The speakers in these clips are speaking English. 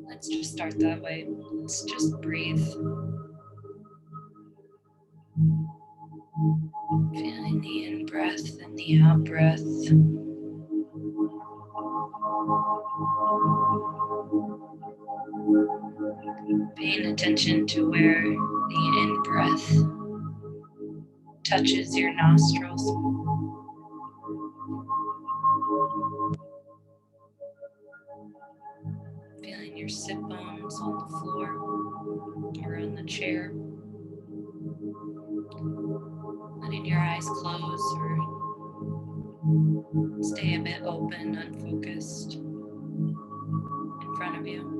Let's just start that way. Let's just breathe. Feeling the in-breath and the out-breath. Paying attention to where the in-breath touches your nostrils. Feeling your sit bones on the floor or on the chair. Letting your eyes close or stay a bit open, unfocused in front of you.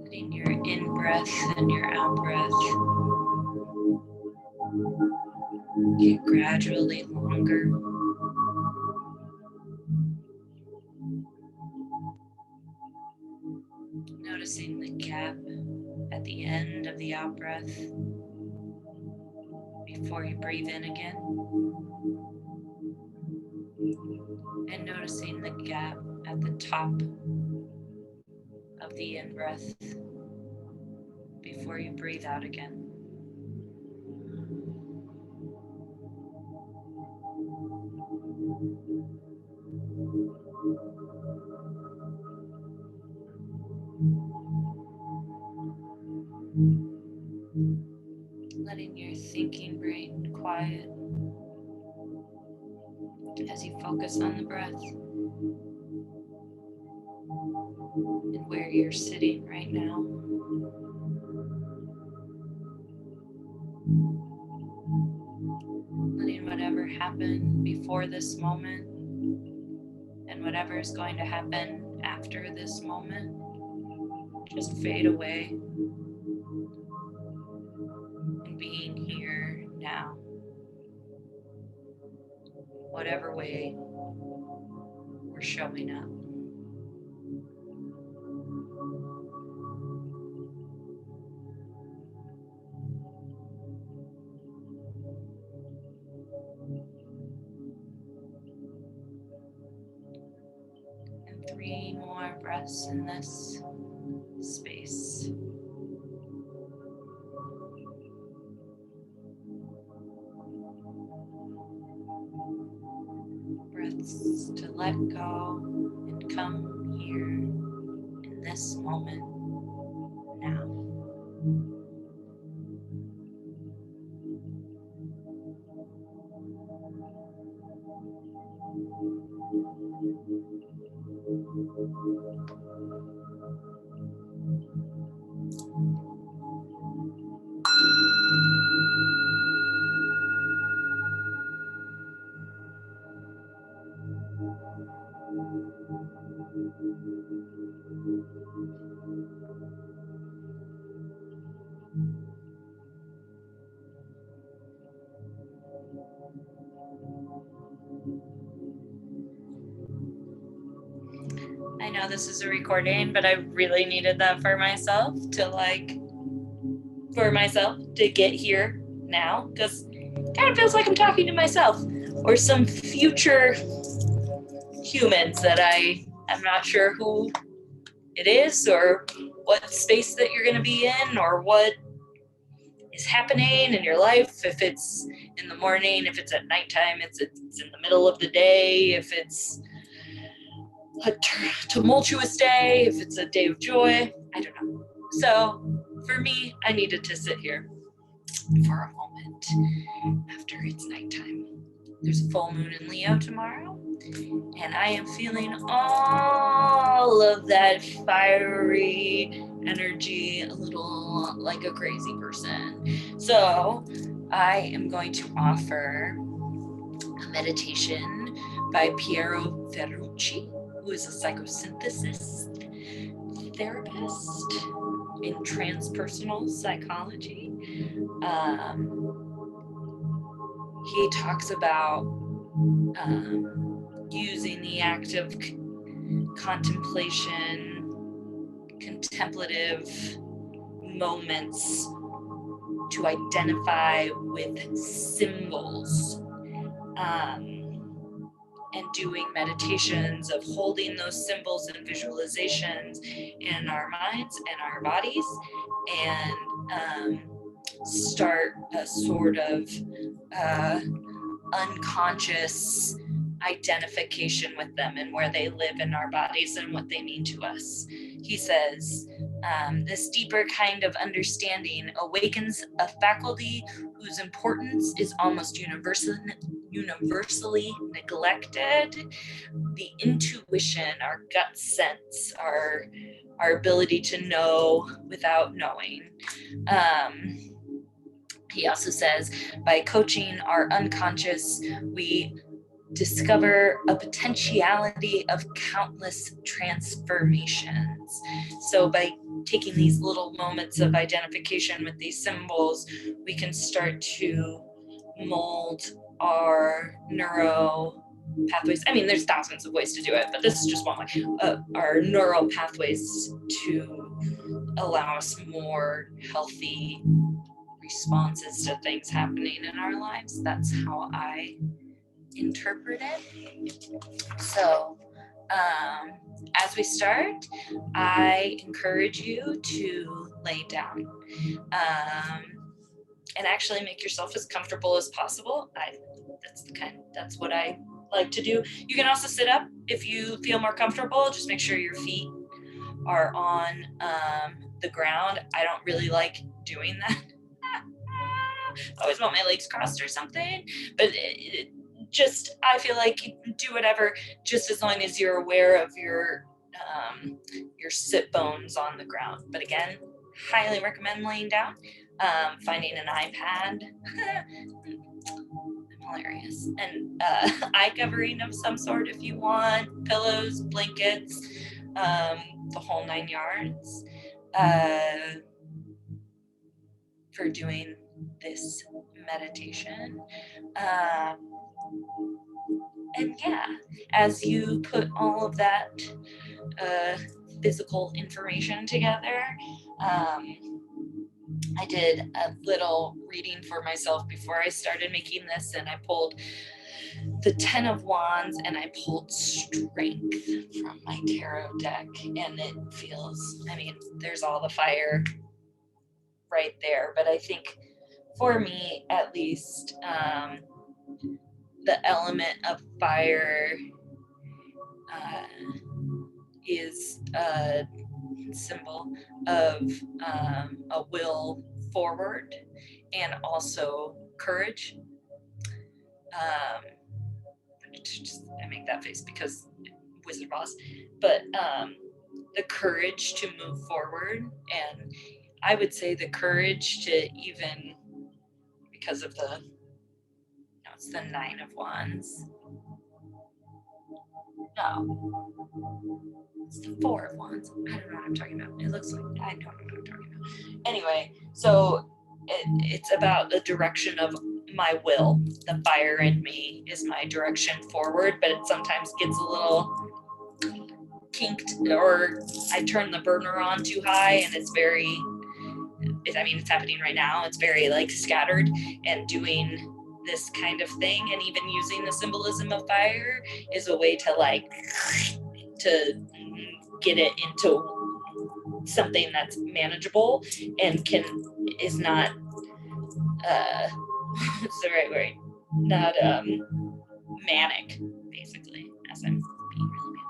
Letting your in-breath and your out-breath get gradually longer. Noticing the gap at the end of the out-breath before you breathe in again. And noticing the gap at the top of the in-breath before you breathe out again. Letting your thinking brain quiet as you focus on the breath and where you're sitting right now. Letting whatever happened before this moment and whatever is going to happen after this moment just fade away and being here now. Whatever way we're showing up. And 3 more breaths in this space. Breaths to let go and come here in this moment now. I know this is a recording, but I really needed that for myself to get here now, because it kind of feels like I'm talking to myself or some future humans that I'm not sure who it is or what space that you're going to be in or what is happening in your life, if it's in the morning, if it's at nighttime, it's in the middle of the day, if it's a tumultuous day, if it's a day of joy, I don't know. So for me, I needed to sit here for a moment after it's nighttime. There's a full moon in Leo tomorrow, and I am feeling all of that fiery energy, a little like a crazy person. So I am going to offer a meditation by Piero Ferrucci, who is a psychosynthesis therapist in transpersonal psychology. He talks about using the act of contemplation, contemplative moments to identify with symbols, and doing meditations of holding those symbols and visualizations in our minds and our bodies, and start a sort of unconscious identification with them and where they live in our bodies and what they mean to us. He says, this deeper kind of understanding awakens a faculty whose importance is almost universally neglected. The intuition, our gut sense, our ability to know without knowing. He also says, by coaching our unconscious, we discover a potentiality of countless transformations. So by taking these little moments of identification with these symbols, we can start to mold our neuro pathways. I mean, there's thousands of ways to do it, but this is just one way. Our neural pathways to allow us more healthy responses to things happening in our lives. That's how I interpret it. So as we start, I encourage you to lay down and actually make yourself as comfortable as possible. That's what I like to do. You can also sit up if you feel more comfortable. Just make sure your feet are on the ground. I don't really like doing that. I always want my legs crossed or something, but I feel like you can do whatever, just as long as you're aware of your sit bones on the ground. But again, highly recommend laying down, finding an iPad. Hilarious. And eye covering of some sort if you want, pillows, blankets, the whole 9 yards, for doing this meditation. And yeah, as you put all of that physical information together, I did a little reading for myself before I started making this, and I pulled the 10 of Wands and I pulled Strength from my tarot deck, and it feels, I mean, there's all the fire right there, but I think for me at least, the element of fire is a symbol of a will forward and also courage. I make that face because Wizard Boss, but the courage to move forward, and I would say the courage to even, because of it's the 9 of Wands. No, it's the 4 of Wands. I don't know what I'm talking about. It looks like I don't know what I'm talking about. Anyway, so it's about the direction of my will. The fire in me is my direction forward, but it sometimes gets a little kinked, or I turn the burner on too high, and it's happening right now. It's very like scattered, and doing this kind of thing and even using the symbolism of fire is a way to get it into something that's manageable and is not what's the right word, not manic, basically, as I'm being really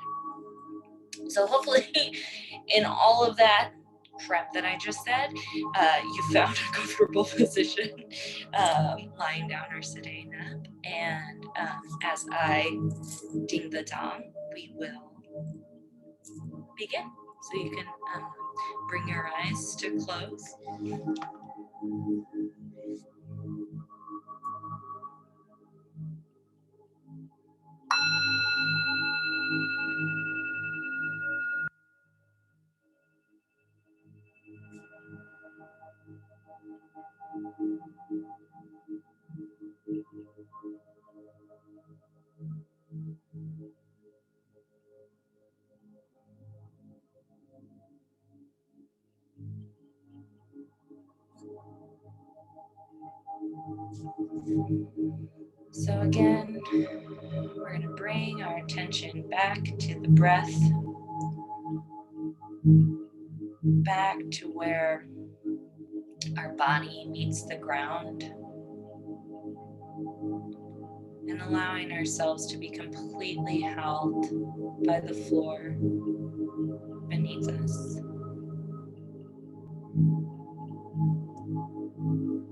manic. So hopefully in all of that crap that I just said, you found a comfortable position, lying down or sitting up, and as I ding the dong, we will begin. So you can bring your eyes to close. So again, we're going to bring our attention back to the breath, back to where our body meets the ground, and allowing ourselves to be completely held by the floor beneath us.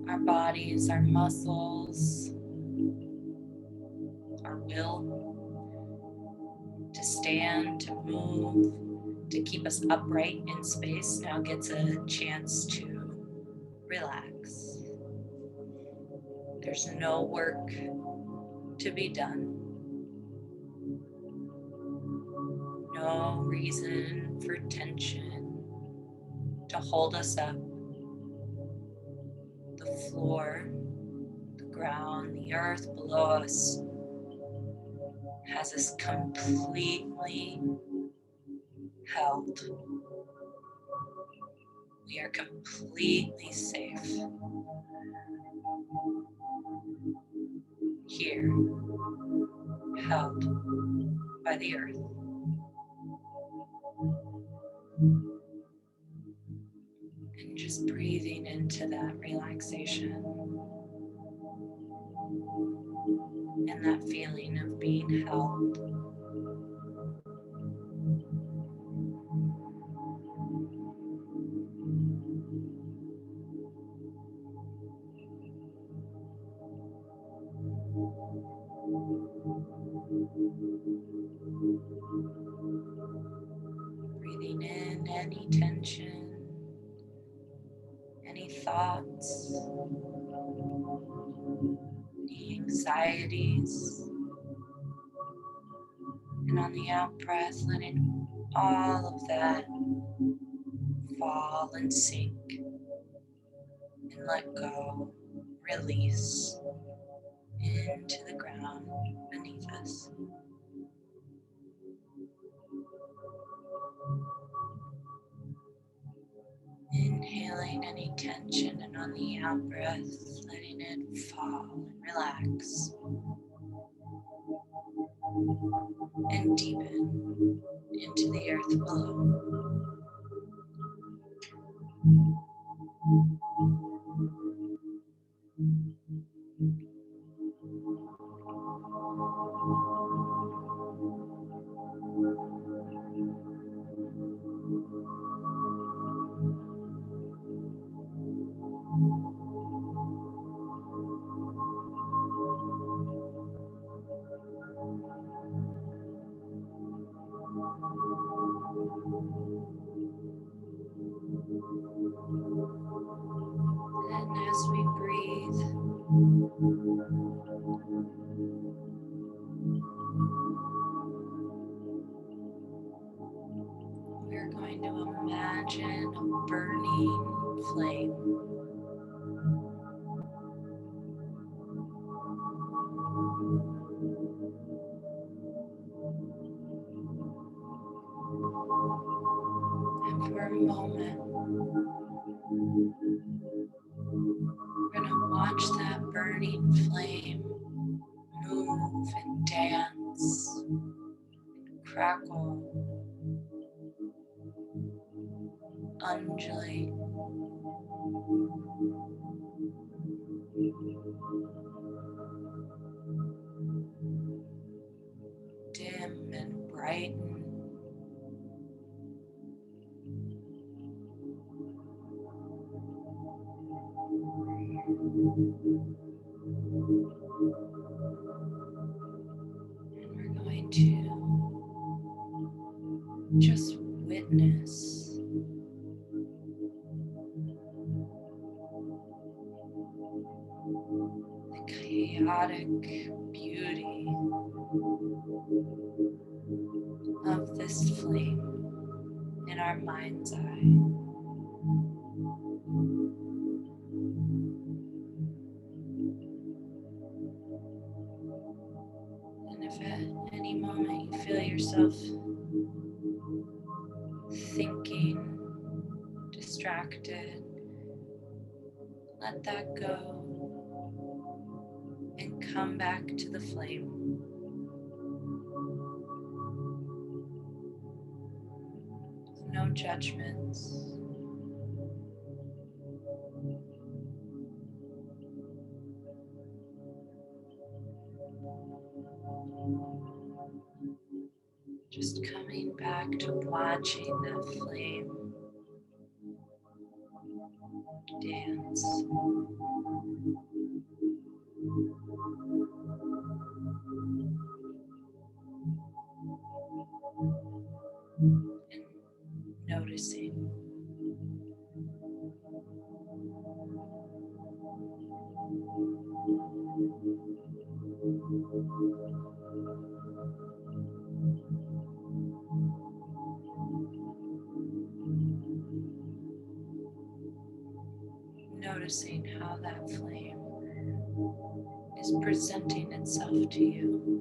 Our bodies, our muscles, our will to stand, to move, to keep us upright in space now gets a chance to relax. There's no work to be done. No reason for tension to hold us up. The floor, the ground, the earth below us has us completely held. We are completely safe here, held by the earth. And just breathing into that relaxation and that feeling of being held. Breathing in any tension, any thoughts, any anxieties, and on the out breath, letting all of that fall and sink and let go, release into the ground beneath us. Inhaling any tension, and on the out breath, letting it fall and relax and deepen into the earth below. And as we breathe, we're going to imagine a burning flame. And for a moment, we're going to watch that burning flame move and dance, crackle, undulate. Dim and brighten. And we're going to just witness the chaotic beauty of this flame in our mind's eye. if at any moment you feel yourself thinking, distracted, let that go and come back to the flame. No judgments. Just coming back to watching that flame dance. And noticing. Noticing how that flame is presenting itself to you.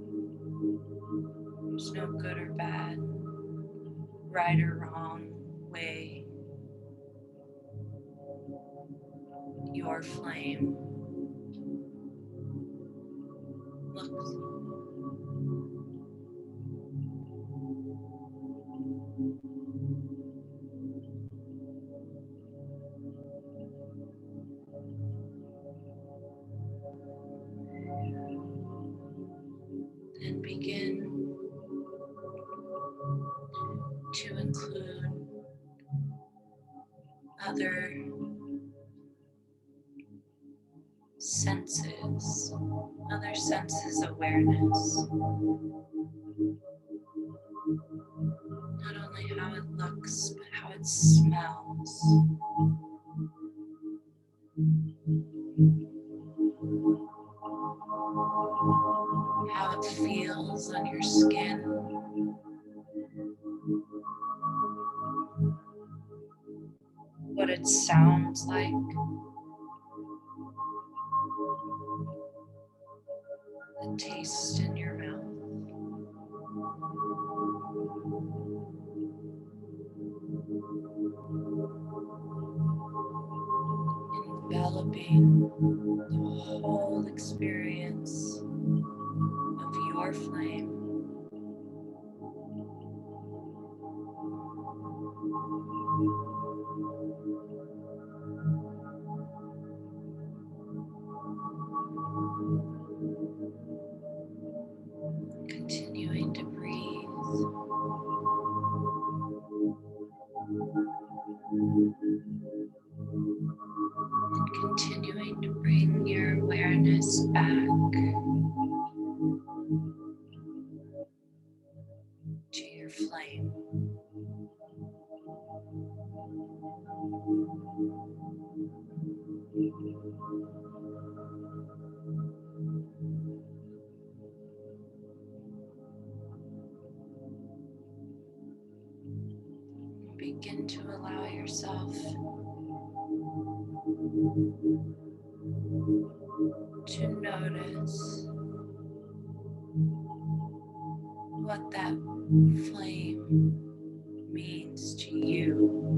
There's no good or bad, right or wrong way your flame looks. And begin to include other senses awareness. Not only how it looks, but how it smells. How it feels on your skin. What it sounds like. The taste in your mouth. Enveloping the whole experience of your flame. Continuing to breathe. And continuing to bring your awareness back to your flame. Begin to allow yourself to notice what that flame means to you.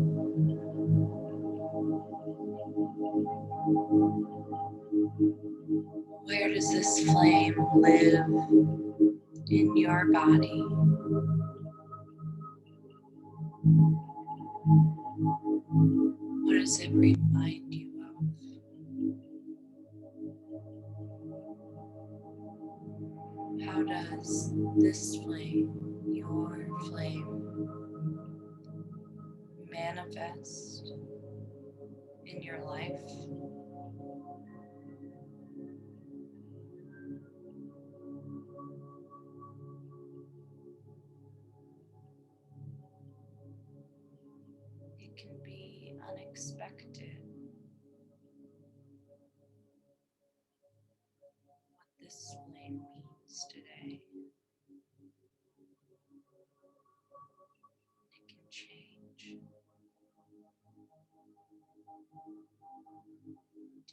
Where does this flame live in your body? What does it remind you of? How does this flame, your flame, manifest in your life? It can be unexpected what this flame means today. It can change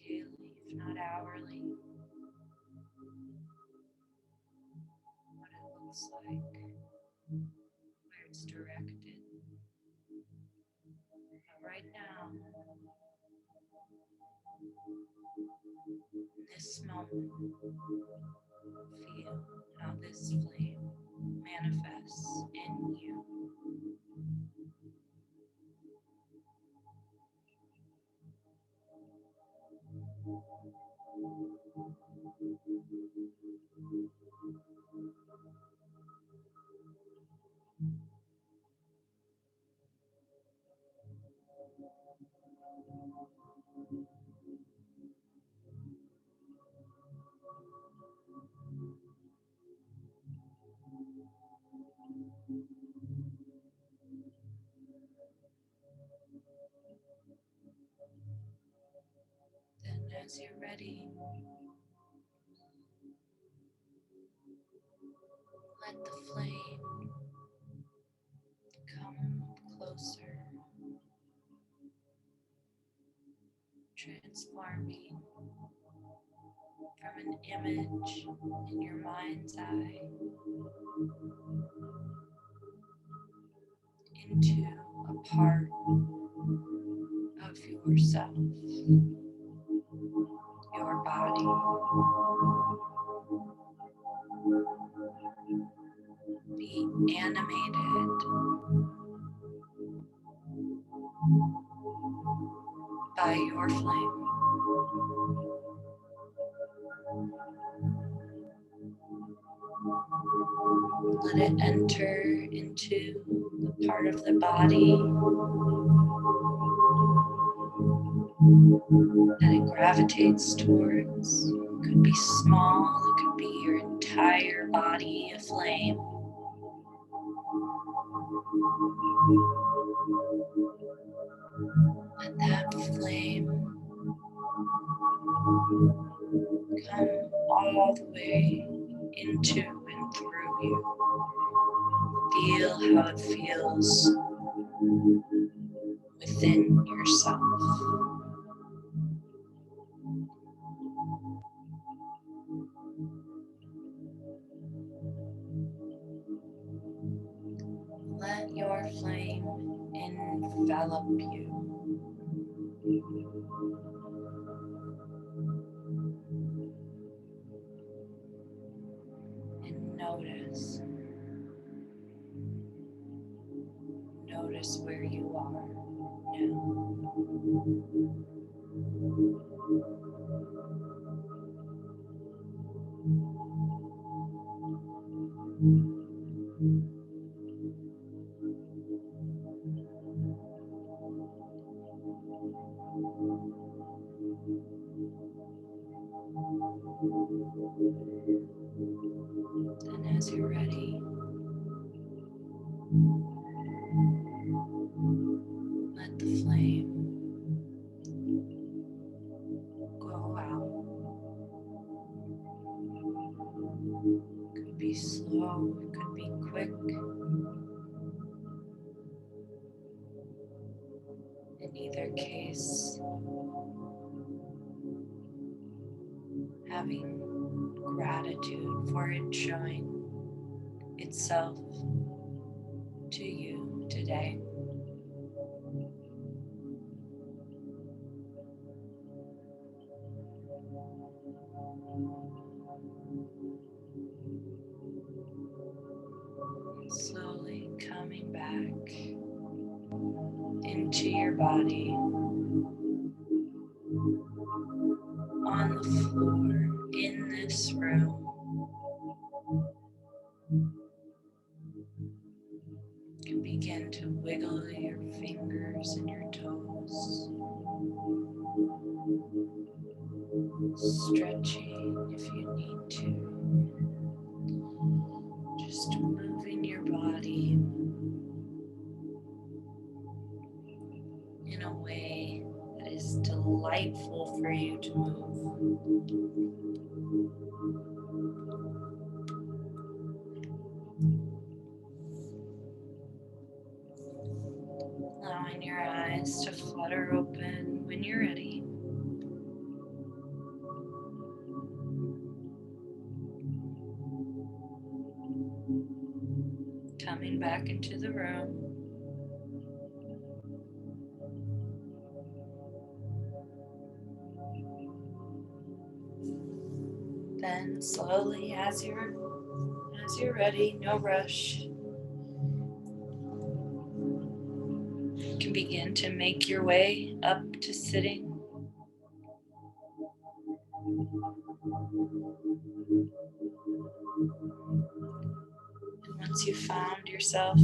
daily, if not hourly. feels like, where it's directed. But right now, in this moment, feel how this flame manifests in you. Then, as you're ready, let the flame come closer, transforming from an image in your mind's eye into a part of yourself, your body. Be animated by your flame. Let it enter into the part of the body that it gravitates towards. It could be small, it could be your entire body aflame. Let that flame come all the way into and through you. Feel how it feels within yourself. Let your flame envelop you. And notice where you are now. And as you're ready, let the flame go out. It could be slow, it could be quick. In either case, having gratitude for it showing itself to you today. Slowly coming back into your body, on the floor, in this room. You can begin to wiggle your fingers and your toes, stretching if you need to, just moving your body in a way that is delightful for you to move. Allowing your eyes to flutter open when you're ready. coming back into the room. Then slowly, as you're ready, no rush, you can begin to make your way up to sitting. And once you've found yourself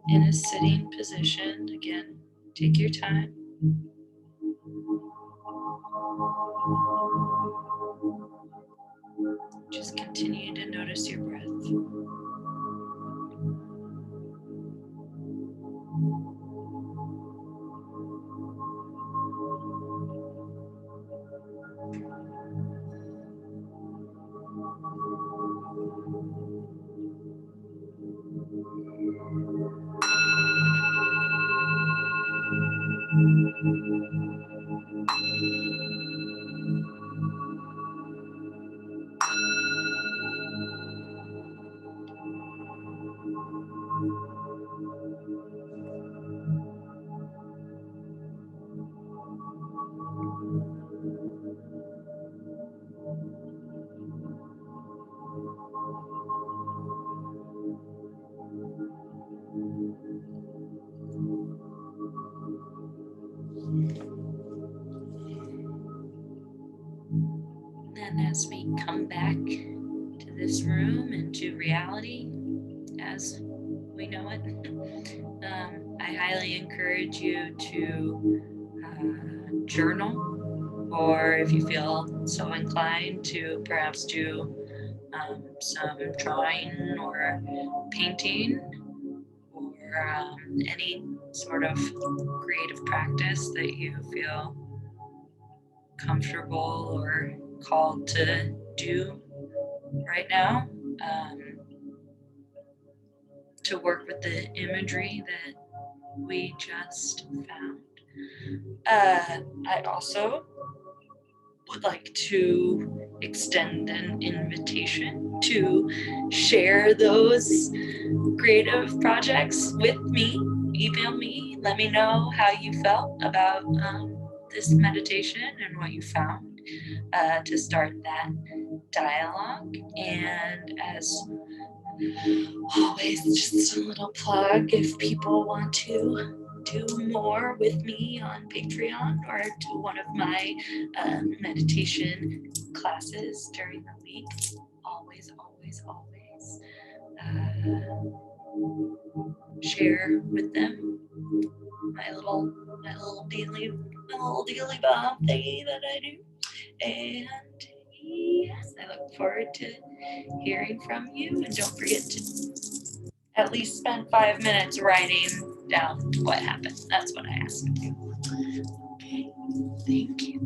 in a sitting position, again, take your time. Just continue to notice your breath. And as we come back to this room and to reality as we know it, I highly encourage you to journal, or if you feel so inclined, to perhaps do some drawing or painting, or any sort of creative practice that you feel comfortable or called to do right now, to work with the imagery that we just found. I also would like to extend an invitation to share those creative projects with me. Email me, let me know how you felt about this meditation and what you found, to start that dialogue. And as always, just a little plug, if people want to do more with me on Patreon or to one of my meditation classes during the week, always share with them my little dealy bomb thingy that I do. And yes, I look forward to hearing from you, and don't forget to at least spend 5 minutes writing down what happened. That's what I asked of you. Okay, thank you.